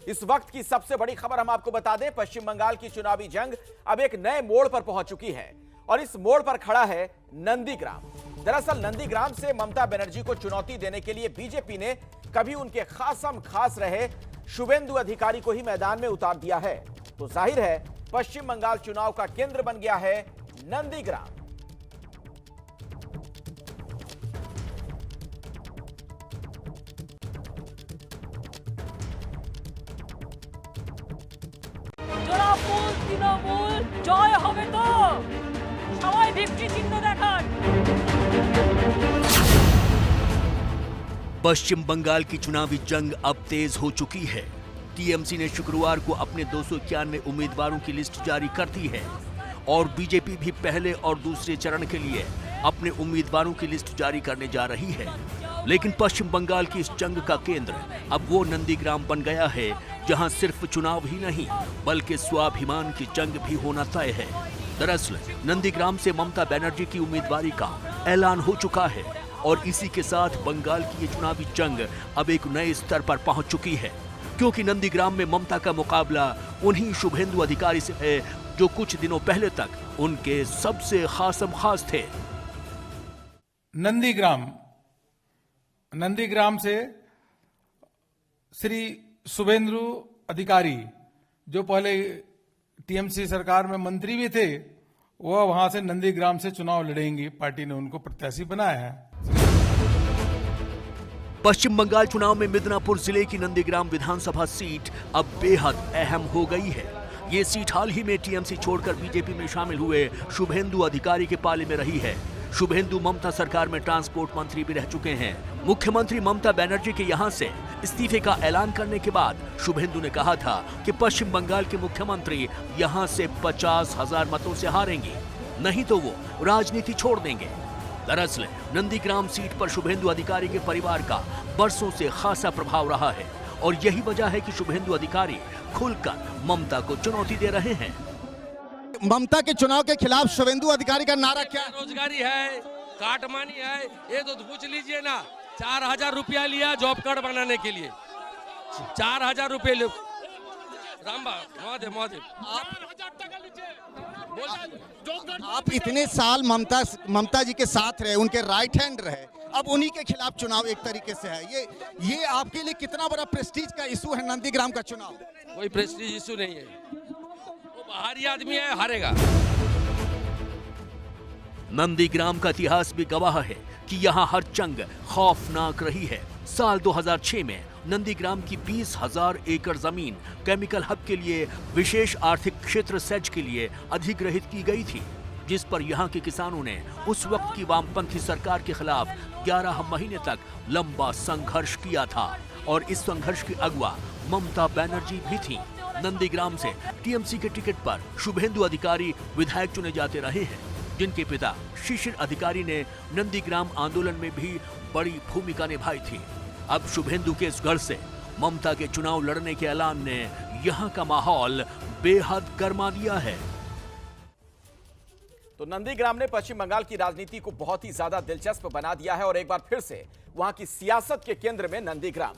इस वक्त की सबसे बड़ी खबर हम आपको बता दें, पश्चिम बंगाल की चुनावी जंग अब एक नए मोड़ पर पहुंच चुकी है और इस मोड़ पर खड़ा है नंदीग्राम। दरअसल नंदीग्राम से ममता बनर्जी को चुनौती देने के लिए बीजेपी ने कभी उनके खासम खास रहे शुभेंदु अधिकारी को ही मैदान में उतार दिया है। तो जाहिर है पश्चिम बंगाल चुनाव का केंद्र बन गया है नंदीग्राम। তৃণমূল জয় হবে তো সবাই ভিক্টরি চিহ্ন দেখান। पश्चिम बंगाल की चुनावी जंग अब तेज हो चुकी है। टीएमसी ने शुक्रवार को अपने 291 उम्मीदवारों की लिस्ट जारी कर दी है और बीजेपी भी पहले और दूसरे चरण के लिए अपने उम्मीदवारों की लिस्ट जारी करने जा रही है। लेकिन पश्चिम बंगाल की इस जंग का केंद्र अब वो नंदीग्राम बन गया है जहां सिर्फ चुनाव ही नहीं बल्कि स्वाभिमान की जंग भी होना तय है। दरअसल नंदीग्राम से ममता बनर्जी की उम्मीदवारी का ऐलान हो चुका है और इसी के साथ बंगाल की ये चुनावी जंग अब एक नए स्तर पर पहुंच चुकी है, क्योंकि नंदीग्राम में ममता का मुकाबला उन्हीं शुभेंदु अधिकारी से है जो कुछ दिनों पहले तक उनके सबसे खासम खास थे। नंदीग्राम से श्री शुभेंदु अधिकारी जो पहले टीएमसी सरकार में मंत्री भी थे, वह वहां से नंदीग्राम से चुनाव लड़ेंगी। पार्टी ने उनको प्रत्याशी बनाया है। पश्चिम बंगाल चुनाव में मिदनापुर जिले की नंदीग्राम विधानसभा सीट अब बेहद अहम हो गई है। ये सीट हाल ही में टीएमसी छोड़कर बीजेपी में शामिल हुए शुभेंदु अधिकारी के पाले में रही है। शुभेंदु ममता सरकार में ट्रांसपोर्ट मंत्री भी रह चुके हैं। मुख्यमंत्री ममता बनर्जी के यहां से इस्तीफे का ऐलान करने के बाद शुभेंदु ने कहा था कि पश्चिम बंगाल के मुख्यमंत्री यहां से 50,000 मतों से हारेंगे, नहीं तो वो राजनीति छोड़ देंगे। दरअसल नंदीग्राम सीट पर शुभेंदु अधिकारी के परिवार का बरसों से खासा प्रभाव रहा है और यही वजह है कि शुभेंदु अधिकारी खुलकर ममता को चुनौती दे रहे हैं। ममता के चुनाव के खिलाफ शुभेंदु अधिकारी का नारा क्या? रोजगारी है, काटमानी है, ये तो पूछ लीजिए ना। 4,000 रुपया लिया जॉब कार्ड बनाने के लिए, 4,000 रुपये आप इतने साल ममता जी के साथ रहे, उनके राइट हैंड रहे, अब उन्हीं के खिलाफ चुनाव एक तरीके से है। ये आपके लिए कितना बड़ा प्रेस्टीज का इशू है नंदीग्राम का चुनाव? कोई प्रेस्टीज इशू नहीं है, वो बाहरी आदमी है, हारेगा। नंदीग्राम का इतिहास भी गवाह है कि यहाँ हर जंग खौफनाक रही है। साल 2006 में नंदीग्राम की 20,000 एकड़ जमीन केमिकल हब के लिए विशेष आर्थिक क्षेत्र सेज के लिए अधिग्रहित की गई थी, जिस पर यहाँ के किसानों ने उस वक्त की वामपंथी सरकार के खिलाफ 11 महीने तक लंबा संघर्ष किया था और इस संघर्ष की अगुवा ममता बनर्जी भी थी। नंदीग्राम से टीएमसी के टिकट पर शुभेंदु अधिकारी विधायक चुने जाते रहे हैं, जिनके पिता शिशिर अधिकारी ने नंदीग्राम आंदोलन में भी बड़ी भूमिका निभाई थी। अब शुभेंदु के इस घर से ममता के चुनाव लड़ने के ऐलान ने यहाँ का माहौल बेहद गर्मा दिया है। तो नंदीग्राम ने पश्चिम बंगाल की राजनीति को बहुत ही ज्यादा दिलचस्प बना दिया है और एक बार फिर से वहां की सियासत के केंद्र में नंदीग्राम।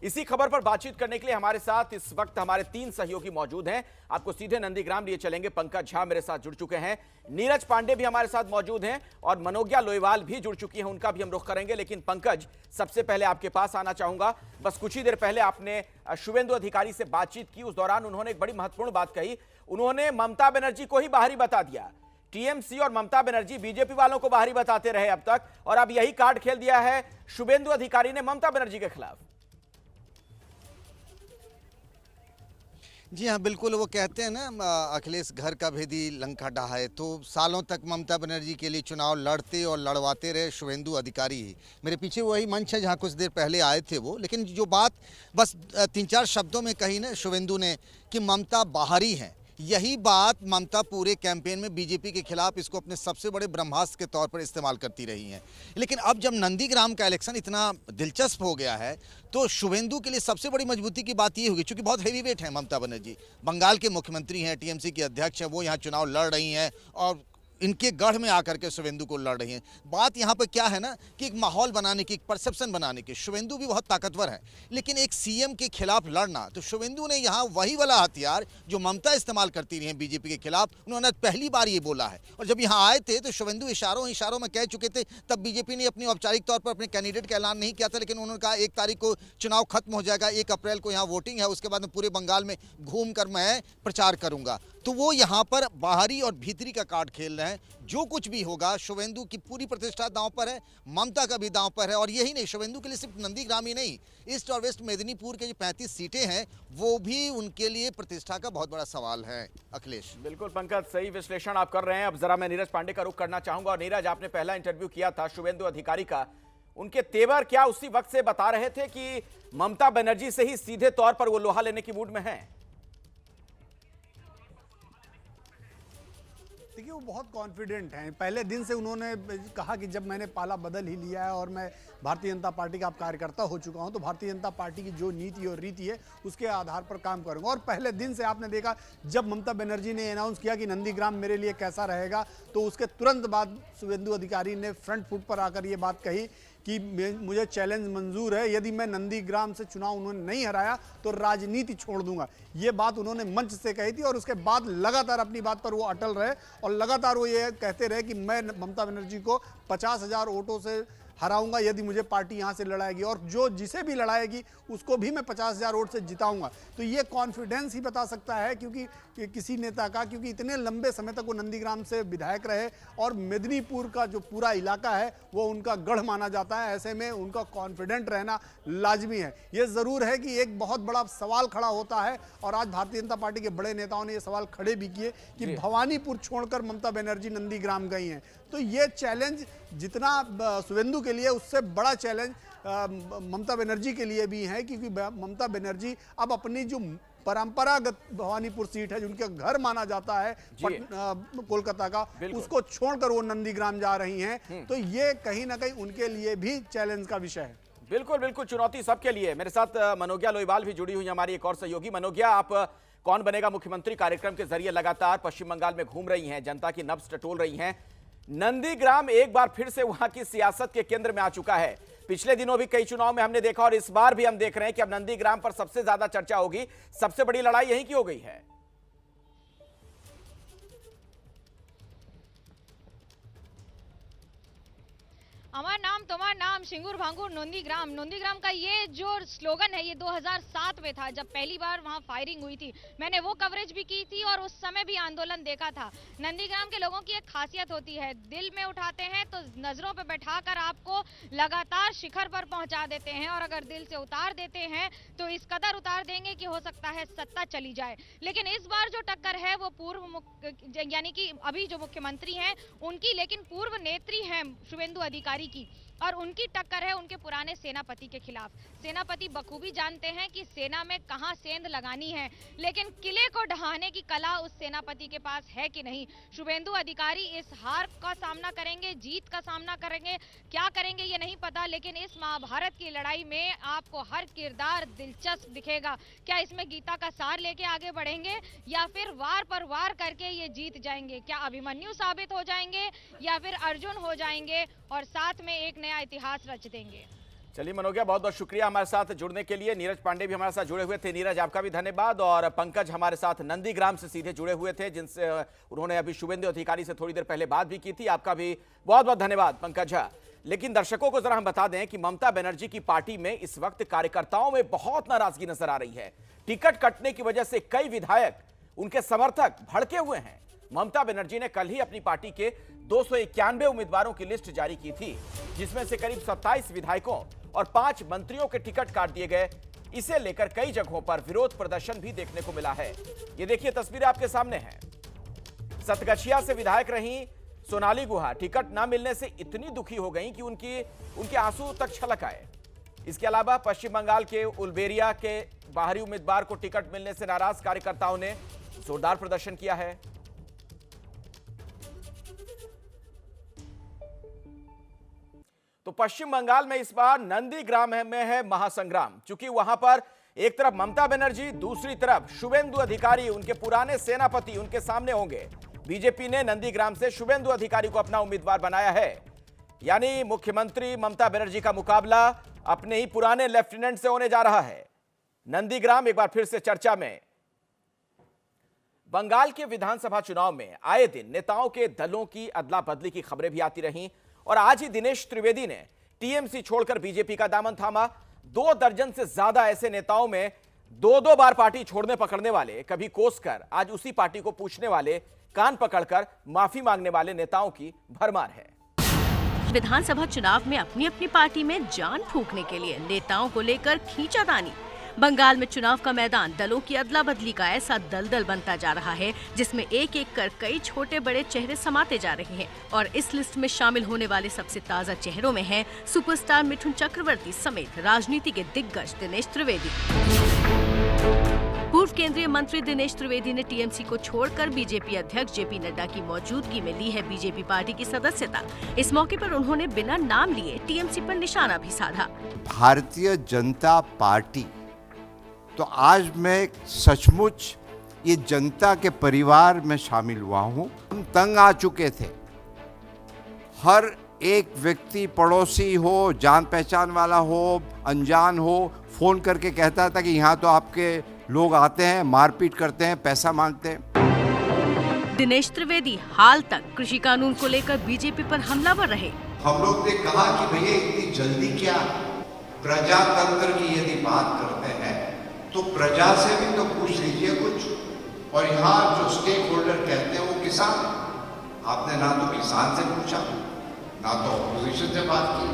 इसी खबर पर बातचीत करने के लिए हमारे साथ इस वक्त हमारे 3 सहयोगी मौजूद हैं। आपको सीधे नंदीग्राम लिए चलेंगे। पंकज झा मेरे साथ जुड़ चुके हैं, नीरज पांडे भी हमारे साथ मौजूद हैं और मनोज्ञा लोईवाल भी जुड़ चुकी हैं, उनका भी हम रुख करेंगे। लेकिन पंकज, सबसे पहले आपके पास आना चाहूंगा। बस कुछ ही देर पहले आपने शुभेंदु अधिकारी से बातचीत की, उस दौरान उन्होंने एक बड़ी महत्वपूर्ण बात कही। उन्होंने ममता बनर्जी को ही बाहरी बता दिया। टीएमसी और ममता बनर्जी बीजेपी वालों को बाहरी बताते रहे अब तक, और अब यही कार्ड खेल दिया है शुभेंदु अधिकारी ने ममता बनर्जी के खिलाफ। जी हाँ, बिल्कुल। वो कहते हैं ना, अखिलेश घर का भेदी लंका ढाए। तो सालों तक ममता बनर्जी के लिए चुनाव लड़ते और लड़वाते रहे शुभेंदु अधिकारी ही। मेरे पीछे वही मंच है जहाँ कुछ देर पहले आए थे वो। लेकिन जो बात बस 3-4 शब्दों में कही ना शुभेंदु ने कि ममता बाहरी हैं, यही बात ममता पूरे कैंपेन में बीजेपी के खिलाफ इसको अपने सबसे बड़े ब्रह्मास्त्र के तौर पर इस्तेमाल करती रही हैं। लेकिन अब जब नंदीग्राम का इलेक्शन इतना दिलचस्प हो गया है तो शुभेंदु के लिए सबसे बड़ी मजबूती की बात ये होगी, क्योंकि बहुत हेवी वेट है ममता बनर्जी, बंगाल के मुख्यमंत्री हैं, टीएमसी के अध्यक्ष हैं, वो यहाँ चुनाव लड़ रही हैं और इनके गढ़ में आकर के शुभेंदु को लड़ रही हैं। बात यहाँ पर क्या है ना कि एक माहौल बनाने की, एक परसेप्शन बनाने की। शुभेंदु भी बहुत ताकतवर है, लेकिन एक सीएम के खिलाफ लड़ना, तो शुभेंदु ने यहाँ वही वाला हथियार जो ममता इस्तेमाल करती रही है बीजेपी के खिलाफ, उन्होंने पहली बार ये बोला है। और जब यहाँ आए थे तो शुभेंदु इशारों में कह चुके थे, तब बीजेपी ने अपनी औपचारिक तौर पर अपने कैंडिडेट का ऐलान नहीं किया था, लेकिन उन्होंने कहा 1 तारीख को चुनाव खत्म हो जाएगा, 1 अप्रैल को यहाँ वोटिंग है, उसके बाद में पूरे बंगाल में घूम कर मैं प्रचार करूंगा। तो वो यहाँ पर बाहरी और भीतरी का कार्ड खेल रहे हैं। जो कुछ भी होगा, शुभेंदु की पूरी प्रतिष्ठा दांव पर है, ममता का भी दांव पर है। और यही नहीं, शुभेंदु के लिए सिर्फ नंदीग्राम ही नहीं, ईस्ट और वेस्ट मेदिनीपुर के जो 35 सीटें हैं वो भी उनके लिए प्रतिष्ठा का बहुत बड़ा सवाल है। अखिलेश, बिल्कुल पंकज, सही विश्लेषण आप कर रहे हैं। अब जरा मैं नीरज पांडे का रुख करना चाहूंगा। और नीरज, आपने पहला इंटरव्यू किया था शुभेंदु अधिकारी का, उनके तेवर क्या उसी वक्त से बता रहे थे कि ममता बनर्जी से ही सीधे तौर पर वो लोहा लेने की मूड में हैं? देखिए, वो बहुत कॉन्फिडेंट हैं। पहले दिन से उन्होंने कहा कि जब मैंने पाला बदल ही लिया है और मैं भारतीय जनता पार्टी का अब कार्यकर्ता हो चुका हूं, तो भारतीय जनता पार्टी की जो नीति और रीति है उसके आधार पर काम करूंगा। और पहले दिन से आपने देखा, जब ममता बनर्जी ने अनाउंस किया कि नंदीग्राम मेरे लिए कैसा रहेगा, तो उसके तुरंत बाद शुभेंदु अधिकारी ने फ्रंट फुट पर आकर ये बात कही कि मुझे चैलेंज मंजूर है, यदि मैं नंदीग्राम से चुनाव उन्होंने नहीं हराया तो राजनीति छोड़ दूंगा। ये बात उन्होंने मंच से कही थी और उसके बाद लगातार अपनी बात पर वो अटल रहे और लगातार वो ये कहते रहे कि मैं ममता बनर्जी को 50,000 वोटों से हराऊंगा यदि मुझे पार्टी यहाँ से लड़ाएगी, और जो जिसे भी लड़ाएगी उसको भी मैं 50,000 वोट से जिताऊंगा। तो ये कॉन्फिडेंस ही बता सकता है क्योंकि किसी नेता का, क्योंकि इतने लंबे समय तक वो नंदीग्राम से विधायक रहे और मेदिनीपुर का जो पूरा इलाका है वो उनका गढ़ माना जाता है। ऐसे में उनका कॉन्फिडेंट रहना लाजमी है। ये ज़रूर है कि एक बहुत बड़ा सवाल खड़ा होता है और आज भारतीय जनता पार्टी के बड़े नेताओं ने ये सवाल खड़े भी किए कि भवानीपुर छोड़कर ममता बनर्जी नंदीग्राम गई हैं। तो ये चैलेंज जितना शुभेंदु के लिए, उससे बड़ा चैलेंज ममता बनर्जी के लिए भी है, क्योंकि ममता बनर्जी अब अपनी जो परंपरागत भवानीपुर सीट है, जिनका घर माना जाता है कोलकाता का, उसको छोड़कर वो नंदीग्राम जा रही हैं। तो ये कहीं ना कहीं उनके लिए भी चैलेंज का विषय है। बिल्कुल बिल्कुल, चुनौती सबके लिए। मेरे साथ मनोज्ञा लोईवाल भी जुड़ी हुई हमारी एक और सहयोगी। मनोज्ञा, आप कौन बनेगा मुख्यमंत्री कार्यक्रम के जरिए लगातार पश्चिम बंगाल में घूम रही हैं, जनता की नब्ज टटोल रही हैं। नंदीग्राम एक बार फिर से वहां की सियासत के केंद्र में आ चुका है। पिछले दिनों भी कई चुनाव में हमने देखा और इस बार भी हम देख रहे हैं कि अब नंदीग्राम पर सबसे ज्यादा चर्चा होगी। सबसे बड़ी लड़ाई यहीं की हो गई है। हमारा नाम तुम्हारा नाम, सिंगूर भांगूर नंदीग्राम। नंदीग्राम का ये जो स्लोगन है, ये 2007 में था जब पहली बार वहाँ फायरिंग हुई थी। मैंने वो कवरेज भी की थी और उस समय भी आंदोलन देखा था। नंदीग्राम के लोगों की एक खासियत होती है, दिल में उठाते हैं तो नजरों पे बैठाकर आपको लगातार शिखर पर पहुंचा देते हैं, और अगर दिल से उतार देते हैं तो इस कदर उतार देंगे कि हो सकता है सत्ता चली जाए। लेकिन इस बार जो टक्कर है वो पूर्व यानी कि अभी जो मुख्यमंत्री हैं उनकी, लेकिन पूर्व नेत्री हैं शुभेंदु अधिकारी की, और उनकी टक्कर है उनके पुराने सेनापति के खिलाफ। सेनापति बखूबी जानते हैं कि सेना में कहां सेंध लगानी है, लेकिन किले को ढहाने की कला उस सेनापति के पास है कि नहीं। शुभेंदु अधिकारी इस हार का सामना करेंगे, जीत का सामना करेंगे, क्या करेंगे ये नहीं पता, लेकिन इस महाभारत की लड़ाई में आपको हर किरदार दिलचस्प दिखेगा। क्या इसमें गीता का सार लेके आगे बढ़ेंगे या फिर वार पर वार करके ये जीत जाएंगे? क्या अभिमन्यु साबित हो जाएंगे या फिर अर्जुन हो जाएंगे और साथ में एक नया इतिहास रच देंगे? चलिए मनोज्ञा, बहुत बहुत शुक्रिया हमारे साथ जुड़ने के लिए। नीरज पांडे भी हमारे साथ जुड़े हुए थे। नीरज, आपका भी धन्यवाद। और पंकज हमारे साथ नंदीग्राम से सीधे जुड़े हुए थे, जिनसे उन्होंने अभी शुभेंदु अधिकारी से थोड़ी देर पहले बात भी की थी। आपका भी बहुत बहुत धन्यवाद पंकज। लेकिन दर्शकों को जरा हम बता दें कि ममता बनर्जी की पार्टी में इस वक्त कार्यकर्ताओं में बहुत नाराजगी नजर आ रही है। टिकट कटने की वजह से कई विधायक, उनके समर्थक भड़के हुए हैं। ममता बनर्जी ने कल ही अपनी पार्टी के 291 उम्मीदवारों की लिस्ट जारी की थी, जिसमें से करीब 27 विधायकों और 5 मंत्रियों के टिकट काट दिए गए। इसे लेकर कई जगहों पर विरोध प्रदर्शन भी देखने को मिला है। ये देखिए, तस्वीरें आपके सामने हैं। सतगछिया से विधायक रही सोनाली गुहा टिकट न मिलने से इतनी दुखी हो गई कि उनके आंसू तक छलक आए। इसके अलावा पश्चिम बंगाल के उलबेरिया के बाहरी उम्मीदवार को टिकट मिलने से नाराज कार्यकर्ताओं ने जोरदार प्रदर्शन किया है। तो पश्चिम बंगाल में इस बार नंदीग्राम में है महासंग्राम, क्योंकि वहां पर एक तरफ ममता बनर्जी, दूसरी तरफ शुभेंदु अधिकारी, उनके पुराने सेनापति उनके सामने होंगे। बीजेपी ने नंदीग्राम से शुभेंदु अधिकारी को अपना उम्मीदवार बनाया है। यानी मुख्यमंत्री ममता बनर्जी का मुकाबला अपने ही पुराने लेफ्टिनेंट से होने जा रहा है। नंदीग्राम एक बार फिर से चर्चा में। बंगाल के विधानसभा चुनाव में आए दिन नेताओं के दलों की अदला बदली की खबरें भी आती रहीं और आज ही दिनेश त्रिवेदी ने टीएमसी छोड़कर बीजेपी का दामन थामा। 2 दर्जन से ज्यादा ऐसे नेताओं में 2-2 बार पार्टी छोड़ने पकड़ने वाले, कभी कोसकर आज उसी पार्टी को पूछने वाले, कान पकड़कर माफी मांगने वाले नेताओं की भरमार है। विधानसभा चुनाव में अपनी अपनी पार्टी में जान फूंकने के लिए नेताओं को लेकर खींचातानी। बंगाल में चुनाव का मैदान दलों की अदला बदली का ऐसा दलदल बनता जा रहा है जिसमें एक एक कर कई छोटे बड़े चेहरे समाते जा रहे हैं और इस लिस्ट में शामिल होने वाले सबसे ताजा चेहरों में हैं सुपरस्टार मिथुन चक्रवर्ती समेत राजनीति के दिग्गज दिनेश त्रिवेदी। पूर्व केंद्रीय मंत्री दिनेश त्रिवेदी ने टीएमसी को छोड़कर बीजेपी अध्यक्ष जेपी नड्डा की मौजूदगी में ली है बीजेपी पार्टी की सदस्यता। इस मौके पर उन्होंने बिना नाम लिए टीएमसी पर निशाना भी साधा। भारतीय जनता पार्टी तो आज मैं सचमुच ये जनता के परिवार में शामिल हुआ हूं। हम तंग आ चुके थे। हर एक व्यक्ति, पड़ोसी हो, जान पहचान वाला हो, अनजान हो, फोन करके कहता था कि यहाँ तो आपके लोग आते हैं, मारपीट करते हैं, पैसा मांगते हैं। दिनेश त्रिवेदी हाल तक कृषि कानून को लेकर बीजेपी पर हमलावर रहे। हम लोग ने कहा कि भैया इतनी जल्दी क्या, प्रजातंत्र की यदि बात करते हैं तो प्रजा से भी तो पूछ लीजिए कुछ। और यहाँ जो स्टेक होल्डर कहते हैं वो किसान, आपने ना तो किसान से पूछा ना तो ऑपोजिशन से बात की।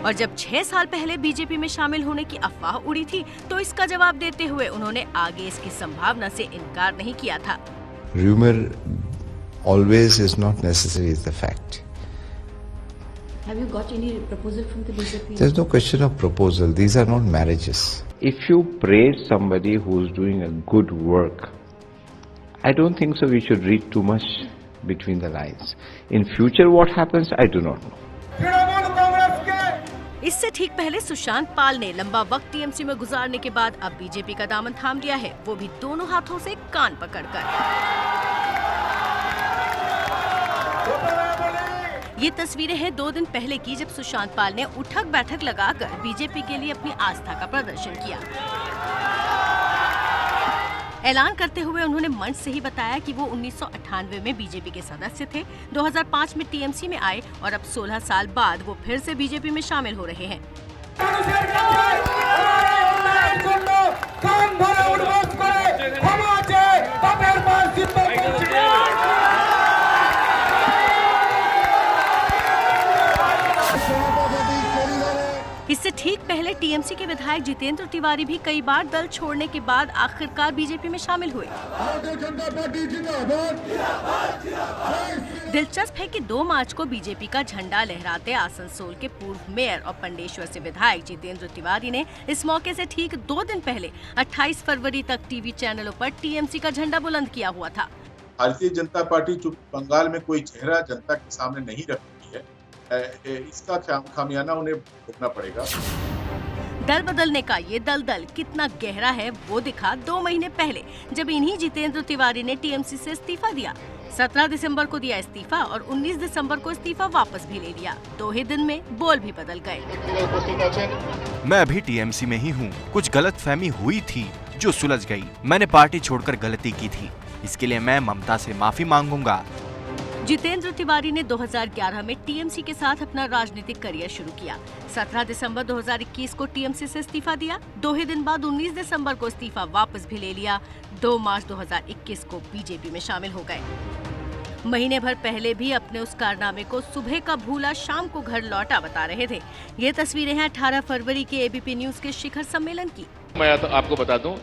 और जब 6 साल पहले बीजेपी में शामिल होने की अफवाह उड़ी थी तो इसका जवाब देते हुए उन्होंने आगे इसकी संभावना से इनकार नहीं किया था। Rumor always is not necessarily the fact. Have you got any proposal from the BJP? There's no question of proposal. These are not marriages. If you praise somebody who's doing a good work, I don't think so we should read too much between the lines. In future what happens, I do not know. इससे ठीक पहले सुशांत पाल ने लंबा वक्त TMC में गुजारने के बाद अब बीजेपी का दामन थाम लिया है, वो भी दोनों हाथों से कान पकड़कर। ये तस्वीरें हैं 2 दिन पहले की जब सुशांत पाल ने उठक बैठक लगाकर बीजेपी के लिए अपनी आस्था का प्रदर्शन किया। ऐलान करते हुए उन्होंने मंच से ही बताया कि वो 1998 में बीजेपी के सदस्य थे, 2005 में टीएमसी में आए और अब 16 साल बाद वो फिर से बीजेपी में शामिल हो रहे हैं। इससे ठीक पहले टीएमसी के विधायक जितेंद्र तिवारी भी कई बार दल छोड़ने के बाद आखिरकार बीजेपी में शामिल हुए। दिलचस्प है कि 2 मार्च को बीजेपी का झंडा लहराते आसनसोल के पूर्व मेयर और पंडेश्वर से विधायक जितेंद्र तिवारी ने इस मौके से ठीक 2 दिन पहले 28 फरवरी तक टीवी चैनलों पर टीएमसी का झंडा बुलंद किया हुआ था। भारतीय जनता पार्टी जो बंगाल में कोई चेहरा जनता के सामने नहीं रखती है, इसका खामियाना उन्हें भुगतना पड़ेगा। दल बदलने का ये दलदल कितना गहरा है वो दिखा 2 महीने पहले जब इन्हीं जितेंद्र तिवारी ने टीएमसी से इस्तीफा दिया। 17 दिसंबर को दिया इस्तीफा और 19 दिसंबर को इस्तीफा वापस भी ले लिया। 2 ही दिन में बोल भी बदल गए। मैं अभी टीएमसी में ही हूँ। कुछ गलतफहमी हुई थी जो सुलझ गई। मैंने पार्टी छोड़कर गलती की थी, इसके लिए मैं ममता से माफी मांगूंगा। जितेंद्र तिवारी ने 2011 में टीएमसी के साथ अपना राजनीतिक करियर शुरू किया। 17 दिसंबर 2021 को टीएमसी से इस्तीफा दिया। 2 ही दिन बाद 19 दिसंबर को इस्तीफा वापस भी ले लिया। 2 मार्च 2021 को बीजेपी में शामिल हो गए। महीने भर पहले भी अपने उस कारनामे को सुबह का भूला शाम को घर लौटा बता रहे थे। ये तस्वीरें हैं 18 फरवरी के एबीपी न्यूज के शिखर सम्मेलन की। मैं तो आपको बता दूं,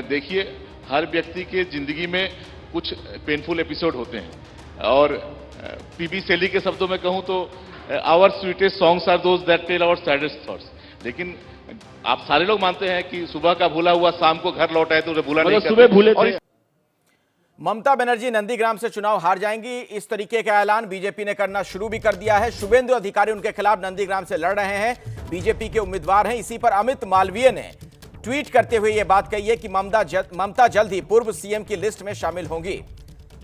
देखिए हर व्यक्ति के जिंदगी में कुछ पेनफुल एपिसोड होते हैं और पीबी शैली के शब्दों में कहूं तो our sweetest songs are those that tell our saddest thoughts. लेकिन आप सारे लोग मानते हैं कि सुबह का भूला हुआ शाम को घर लौटा है तो भूला नहीं करते। सुबह भूले थे। ममता बनर्जी नंदीग्राम से चुनाव हार जाएंगी, इस तरीके का ऐलान बीजेपी ने करना शुरू भी कर दिया है। शुभेंदु अधिकारी उनके खिलाफ नंदीग्राम से लड़ रहे हैं, बीजेपी के उम्मीदवार हैं। इसी पर अमित मालवीय ने ट्वीट करते हुए यह बात कही है कि ममता जल्द ही पूर्व सीएम की लिस्ट में शामिल होंगी।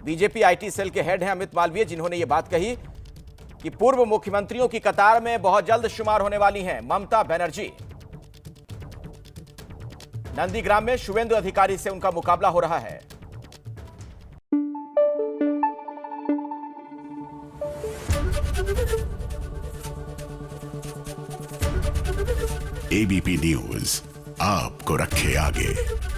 बीजेपी आईटी सेल के हेड हैं अमित मालवीय, जिन्होंने ये बात कही कि पूर्व मुख्यमंत्रियों की कतार में बहुत जल्द शुमार होने वाली हैं ममता बनर्जी। नंदीग्राम में शुवेंदु अधिकारी से उनका मुकाबला हो रहा है। एबीपी न्यूज आपको रखे आगे।